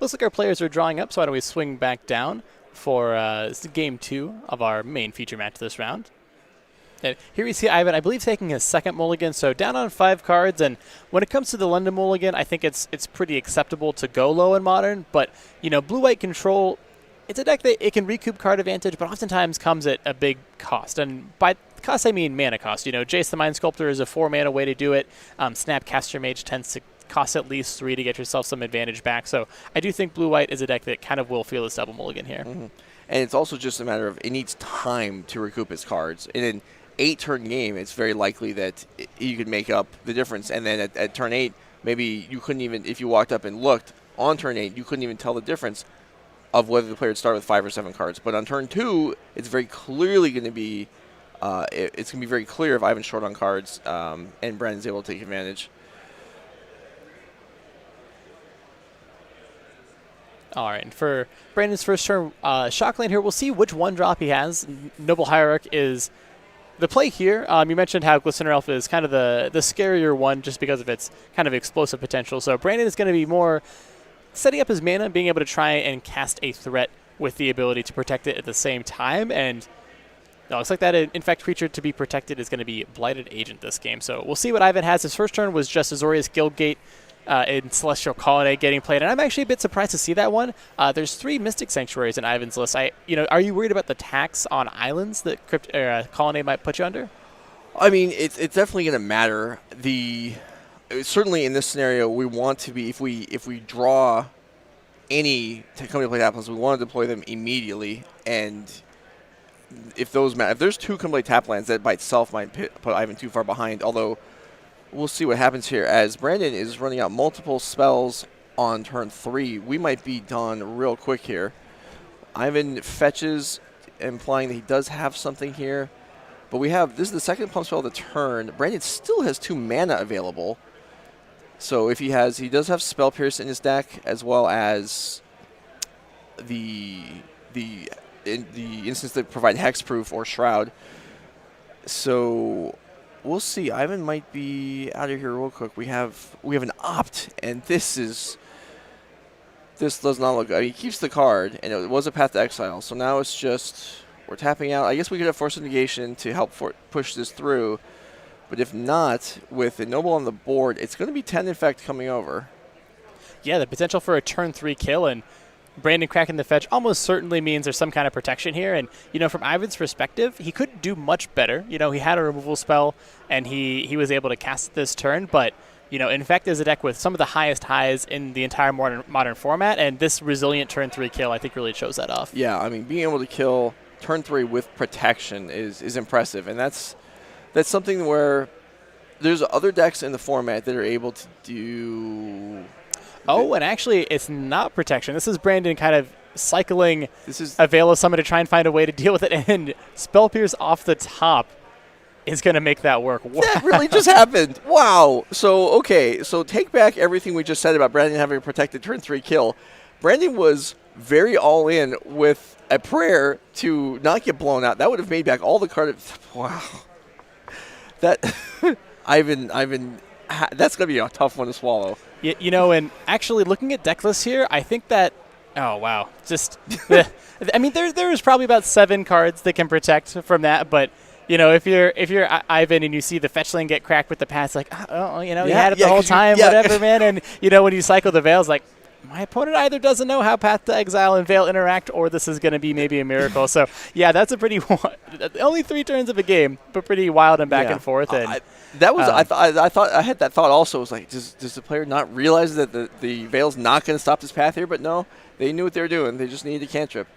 looks like our players are drawing up, so why don't we swing back down for game 2 of our main feature match this round. And here we see Ivan, I believe, taking his second mulligan, so down on 5 cards. And when it comes to the London mulligan, I think it's pretty acceptable to go low in Modern. But, blue-white control, it's a deck that it can recoup card advantage, but oftentimes comes at a big cost. And by cost, I mean mana cost. Jace the Mind Sculptor is a 4-mana way to do it. Snapcaster Mage tends to cost at least 3 to get yourself some advantage back. So I do think blue-white is a deck that kind of will feel this double mulligan here. Mm-hmm. And it's also just a matter of it needs time to recoup its cards. And in 8-turn game, it's very likely that you could make up the difference. And then at turn 8, maybe you couldn't even, if you walked up and looked on turn 8, you couldn't even tell the difference of whether the player would start with 5 or 7 cards. But on turn 2, it's very clearly going to be, it's going to be very clear if Ivan's short on cards and Brandon's able to take advantage. All right, and for Brandon's first turn, Shock Lane here, we'll see which 1-drop he has. Noble Hierarch is the play here. You mentioned how Glistener Elf is kind of the scarier one just because of its kind of explosive potential. So Brandon is going to be more setting up his mana, being able to try and cast a threat with the ability to protect it at the same time. And it looks like that Infect creature to be protected is going to be Blighted Agent this game. So we'll see what Ivan has. His first turn was just Azorius Guildgate in Celestial Colonnade getting played, and I'm actually a bit surprised to see that one. There's 3 Mystic Sanctuaries in Ivan's list. Are you worried about the tax on islands that Colonnade might put you under? I mean, it's definitely going to matter. Certainly in this scenario, we want to be, if we draw any company to play Taplands, we want to deploy them immediately. And if there's 2 complete Taplands, that by itself might put Ivan too far behind. Although we'll see what happens here. As Brandon is running out multiple spells on turn 3, we might be done real quick here. Ivan fetches, implying that he does have something here. But this is the second pump spell of the turn. Brandon still has 2 mana available. So if he does have Spell Pierce in his deck, as well as the instance that provide Hexproof or Shroud. So we'll see. Ivan might be out of here real quick. We have an opt, and this does not look good. I mean, he keeps the card, and it was a Path to Exile. So now it's just we're tapping out. I guess we could have Force of Negation to help push this through. But if not, with Noble on the board, it's going to be 10 Infect coming over. Yeah, the potential for a turn 3 kill, and Brandon cracking the fetch almost certainly means there's some kind of protection here. And, from Ivan's perspective, he could do much better. He had a removal spell, and he was able to cast it this turn. But, Infect is a deck with some of the highest highs in the entire modern format, and this resilient turn 3 kill, I think, really shows that off. Yeah, I mean, being able to kill turn 3 with protection is impressive, and that's something where there's other decks in the format that are able to do. Oh, and actually, it's not protection. This is Brandon kind of cycling a Veil of Summon to try and find a way to deal with it, and Spell Pierce off the top is going to make that work. Wow. That really just happened. Wow. So take back everything we just said about Brandon having a protected turn 3 kill. Brandon was very all in with a prayer to not get blown out. That would have made back all the cards. Wow. That Ivan, that's going to be a tough one to swallow. And actually looking at deck lists here, I think that, oh, wow. Just, I mean, there's probably about 7 cards that can protect from that, but, if you're Ivan and you see the fetch lane get cracked with the pass, like, you had it the whole time, whatever, man. And, when you cycle the Veils, like, my opponent either doesn't know how Path to Exile and Veil interact, or this is going to be maybe a miracle. So, yeah, that's a pretty only 3 turns of a game, but pretty wild and back and forth. And I had that thought also. Was like, does the player not realize that the Veil's not going to stop this path here? But no, they knew what they were doing. They just needed a cantrip.